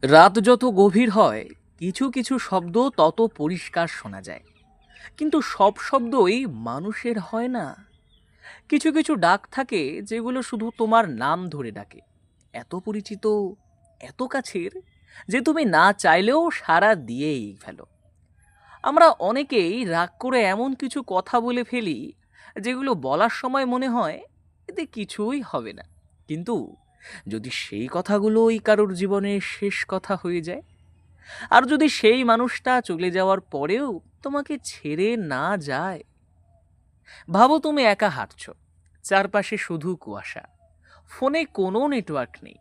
রাত যত গভীর হয়, কিছু কিছু শব্দ তত পরিষ্কার শোনা যায়। কিন্তু সব শব্দই মানুষের হয় না। কিছু কিছু ডাক থাকে যেগুলো শুধু তোমার নাম ধরে ডাকে, এত পরিচিত, এত কাছের, যে তুমি না চাইলেও সাড়া দিয়েই ফেলো। আমরা অনেকেই রাগ করে এমন কিছু কথা বলে ফেলি যেগুলো বলার সময় মনে হয় এতে কিছুই হবে না, কিন্তু যদি সেই কথাগুলোই কারোর জীবনের শেষ কথা হয়ে যায়, আর যদি সেই মানুষটা চলে যাওয়ার পরেও তোমাকে ছেড়ে না যায়। ভাবো তুমি একা হাঁটছো, চারপাশে শুধু কুয়াশা, ফোনে কোনো নেটওয়ার্ক নেই,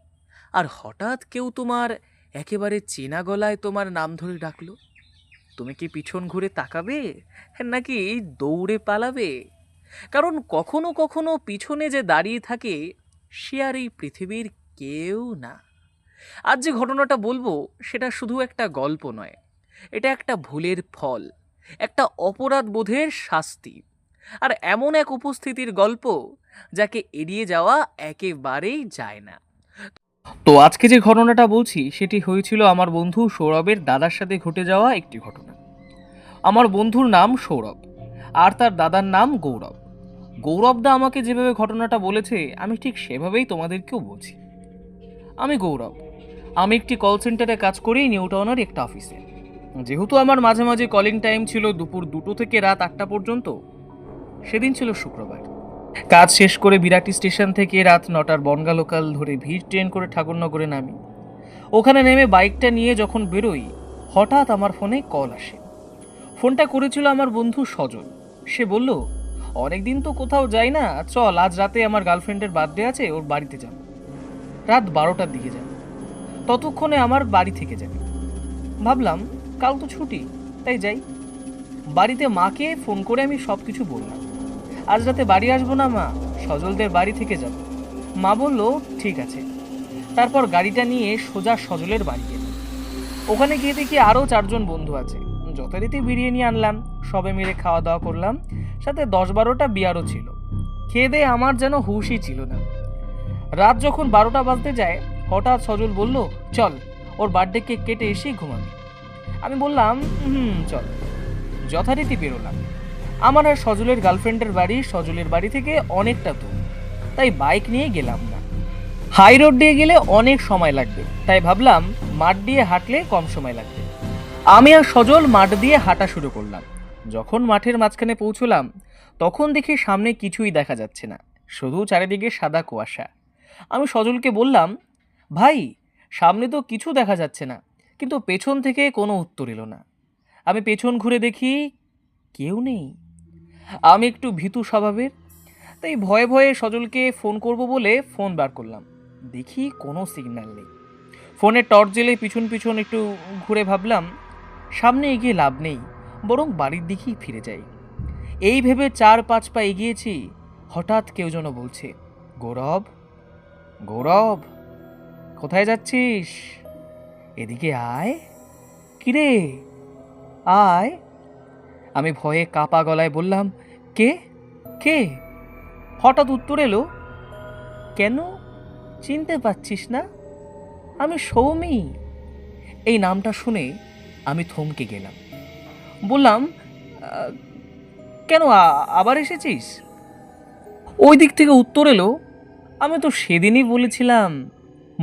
আর হঠাৎ কেউ তোমার একেবারে চেনা গলায় তোমার নাম ধরে ডাকলো। তুমি কি পিছন ঘুরে তাকাবে, নাকি দৌড়ে পালাবে? কারণ কখনো কখনো পিছনে যে দাঁড়িয়ে থাকে সে আর এই পৃথিবীর কেউ না। আজ যে ঘটনাটা বলবো সেটা শুধু একটা গল্প নয়, এটা একটা ভুলের ফল, একটা অপরাধ বোধের শাস্তি, আর এমন এক উপস্থিতির গল্প যাকে এড়িয়ে যাওয়া একেবারেই যায় না। তো আজকে যে ঘটনাটা বলছি সেটি হয়েছিল আমার বন্ধু সৌরভের দাদার সাথে ঘটে যাওয়া একটি ঘটনা। আমার বন্ধুর নাম সৌরভ, আর তার দাদার নাম গৌরব। গৌরবদা আমাকে যেভাবে ঘটনাটা বলেছে আমি ঠিক সেভাবেই তোমাদেরকেও বলছি। আমি গৌরব, আমি একটি কল সেন্টারে কাজ করি নিউ টাউনের একটা অফিসে। যেহেতু আমার মাঝে মাঝে কলিং টাইম ছিল দুপুর 2টো থেকে রাত 8টা পর্যন্ত, সেদিন ছিল শুক্রবার। কাজ শেষ করে বিরাটি স্টেশন থেকে রাত 9টার বনগা লোকাল ধরে ভিড় ট্রেন করে ঠাকুরনগরে নামি। ওখানে নেমে বাইকটা নিয়ে যখন বেরোই, হঠাৎ আমার ফোনে কল আসে। ফোনটা করেছিল আমার বন্ধু সজল। সে বলল, অনেকদিন তো কোথাও যাই না, চল আজ রাতে আমার গার্লফ্রেন্ডের বার্থডে আছে, ওর বাড়িতে যাব। রাত 12টার দিকে যাব, ততক্ষণে আমার বাড়ি থেকে যাবে। ভাবলাম কাল তো ছুটি, তাই যাই। বাড়িতে মাকে ফোন করে আমি সব কিছু বললাম, আজ রাতে বাড়ি আসবো না মা, সজলদের বাড়ি থেকে যাব। মা বলল ঠিক আছে। তারপর গাড়িটা নিয়ে সোজা সজলের বাড়ি গেলাম। ওখানে গিয়ে দেখি আরও 4জন বন্ধু আছে। যথারীতি বিরিয়ানি আনলাম, সবে মিলে খাওয়া দাওয়া করলাম, সাথে 10-12টা বিয়ারও ছিল। খেয়ে দিয়ে আমার যেন হুঁশই ছিল না। রাত যখন 12টা বাজতে যায়, হঠাৎ সজল বলল, চল ওর বার্থডে কেক কেটে এসেই ঘুমাবি। আমি বললাম চল। যথারীতি বেরোলাম। আমার আর সজলের গার্লফ্রেন্ডের বাড়ি সজলের বাড়ি থেকে অনেকটা দূর, তাই বাইক নিয়ে গেলাম না। হাই রোড দিয়ে গেলে অনেক সময় লাগবে, তাই ভাবলাম মাঠ দিয়ে হাঁটলে কম সময় লাগবে। আমি আর সজল মাঠ দিয়ে হাঁটা শুরু করলাম। যখন মাঠের মাঝখানে পৌঁছলাম, তখন দেখি সামনে কিছুই দেখা যাচ্ছে না, শুধু চারিদিকে সাদা কুয়াশা। আমি সজলকে বললাম, ভাই সামনে তো কিছু দেখা যাচ্ছে না, কিন্তু পেছন থেকে কোনো উত্তর এলো না। আমি পেছন ঘুরে দেখি কেউ নেই। আমি একটু ভীতু স্বভাবের, তাই ভয়ে ভয়ে সজলকে ফোন করব বলে ফোন বার করলাম। দেখি কোনো সিগন্যাল নেই। ফোনে টর্চ জ্বেলে পিছন পিছন একটু ঘুরে ভাবলাম সামনে এগিয়ে লাভ নেই, বরং বাড়ির দিকেই ফিরে যাই। এই ভেবে 4-5 পা এগিয়েছি, হঠাৎ কেউ যেন বলছে, গৌরব, গৌরব, কোথায় যাচ্ছিস? এদিকে আয়। কিরে, আয়। আমি ভয়ে কাপা গলায় বললাম, কে কে? হঠাৎ উত্তর এলো, কেন চিনতে পারছিস না? আমি সৌমি। এই নামটা শুনে আমি থমকে গেলাম। বললাম, "আহ, কেন আবার এসেছিস?" ওই দিক থেকে উত্তর এলো, আমি তো সেদিনই বলেছিলাম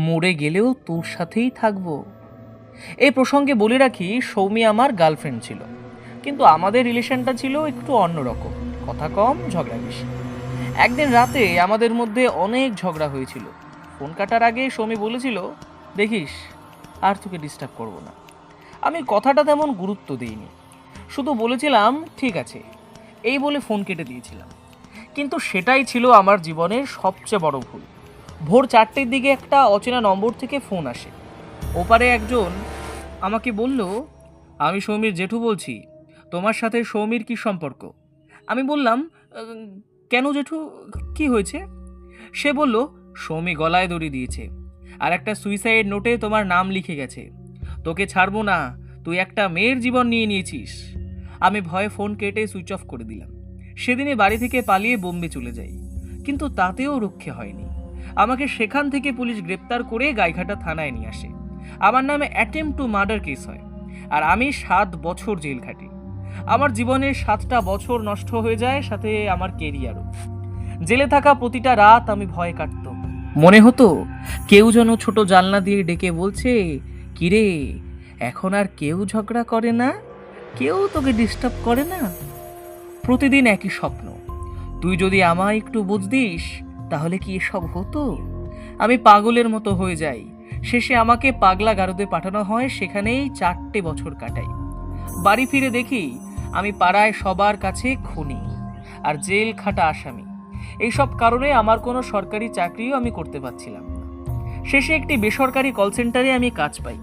মরে গেলেও তোর সাথেই থাকবো। এই প্রসঙ্গে বলে রাখি, সৌমি আমার গার্লফ্রেন্ড ছিল, কিন্তু আমাদের রিলেশনটা ছিল একটু অন্যরকম, কথা কম ঝগড়া বেশি। একদিন রাতে আমাদের মধ্যে অনেক ঝগড়া হয়েছিল। ফোন কাটার আগে সৌমি বলেছিল, দেখিস আর তোকে ডিস্টার্ব করব না। আমি কথাটা তেমন গুরুত্ব দিইনি, শুধু বলেছিলাম ঠিক আছে, এই বলে ফোন কেটে দিয়েছিলাম। কিন্তু সেটাই ছিল আমার জীবনের সবচেয়ে বড় ভুল। ভোর 4টের দিকে একটা অচেনা নম্বর থেকে ফোন আসে। ওপারে একজন আমাকে বলল, আমি সৌমির জেঠু বলছি, তোমার সাথে সৌমির কি সম্পর্ক? আমি বললাম, "আহ, কেন জেঠু, কি হয়েছে?" সে বলল, সৌমি গলায় দড়ি দিয়েছে, আর একটা সুইসাইড নোটে তোমার নাম লিখে গেছে। তোকে ছাড়বো না, তুই একটা মেয়ের জীবন নিয়ে নিয়েছিস। আমি ভয়ে ফোন কেটে সুইচ অফ করে দিলাম। সেদিনে বাড়ি থেকে পালিয়ে বোম্বে চলে যাই, কিন্তু তাতেও রক্ষে হয়নি। আমাকে সেখান থেকে পুলিশ গ্রেপ্তার করে গাইঘাটা থানায় নিয়ে আসে। আমার নামে অ্যাটেম্প টু মার্ডার কেস হয়, আর আমি 7 বছর জেল খাটি। আমার জীবনের 7টা বছর নষ্ট হয়ে যায়, সাথে আমার কেরিয়ারও। জেলে থাকা প্রতিটা রাত আমি ভয়ে কাটত। মনে হতো কেউ যেন ছোট জানলা দিয়ে ডেকে বলছে, কিরে, এখন আর কেউ ঝগড়া করে না, কেউ তোকে ডিস্টার্ব করে না। প্রতিদিন একই স্বপ্ন, তুই যদি আমায় একটু বুঝদিস তাহলে কি এসব হতো। আমি পাগলের মতো হয়ে যাই। শেষে আমাকে পাগলা গারদে পাঠানো হয়, সেখানেই 4টে বছর কাটাই। বাড়ি ফিরে দেখি আমি পাড়ায় সবার কাছে খুনি আর জেল খাটা আসামি। এইসব কারণে আমার কোনো সরকারি চাকরিও আমি করতে পারছিলাম না। শেষে একটি বেসরকারি কল সেন্টারে আমি কাজ পাই।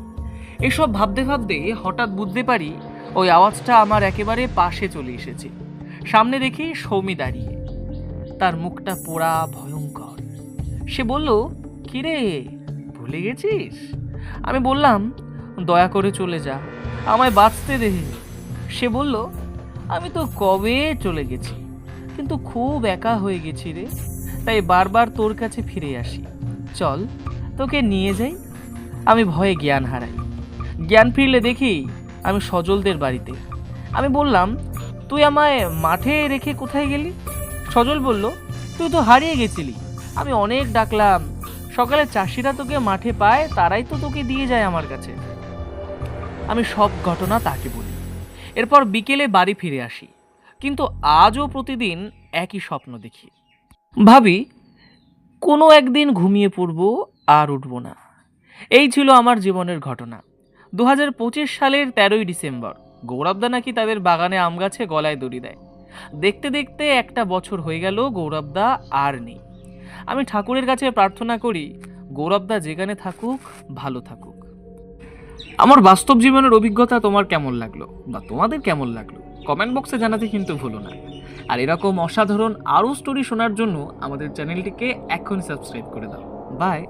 এসব ভাবতে ভাবতে হঠাৎ বুঝতে পারি ওই আওয়াজটা আমার একেবারে পাশে চলে এসেছে। সামনে দেখি সৌমি দাঁড়িয়ে, তার মুখটা পোড়া ভয়ঙ্কর। সে বলল, কিরে, ভুলে গেছিস? আমি বললাম, দয়া করে চলে যা, আমায় বাঁচতে দে। সে বলল, আমি তো কবে চলে গেছি, কিন্তু খুব একা হয়ে গেছি রে, তাই বারবার তোর কাছে ফিরে আসি। চল তোকে নিয়ে যাই। আমি ভয়ে জ্ঞান হারাই। জ্ঞান ফিরলে দেখি আমি সজলদের বাড়িতে। আমি বললাম, তুই আমায় মাঠে রেখে কোথায় গেলি? সজল বলল, তুই তো হারিয়ে গেছিলি, আমি অনেক ডাকলাম। সকালে চাষিরা তোকে মাঠে পায়, তারাই তো তোকে দিয়ে যায় আমার কাছে। আমি সব ঘটনা তাকে বলি। এরপর বিকেলে বাড়ি ফিরে আসি, কিন্তু আজও প্রতিদিন একই স্বপ্ন দেখি। ভাবি কোনো একদিন ঘুমিয়ে পড়ব আর উঠব না। এই ছিল আমার জীবনের ঘটনা। 2025 সালের 13ই ডিসেম্বর গৌরবদা নাকি তাদের বাগানে আম গাছে গলায় দড়ি দেয়। দেখতে দেখতে 1টা বছর হয়ে গেল, গৌরবদা আর নেই। আমি ঠাকুরের কাছে প্রার্থনা করি, গৌরবদা যেখানে থাকুক ভালো থাকুক। আমার বাস্তব জীবনের অভিজ্ঞতা তোমার কেমন লাগলো বা তোমাদের কেমন লাগলো কমেন্ট বক্সে জানাতে কিন্তু ভুলো না। আর এরকম অসাধারণ আরও স্টোরি শোনার জন্য আমাদের চ্যানেলটিকে এখনই সাবস্ক্রাইব করে দাও। বাই।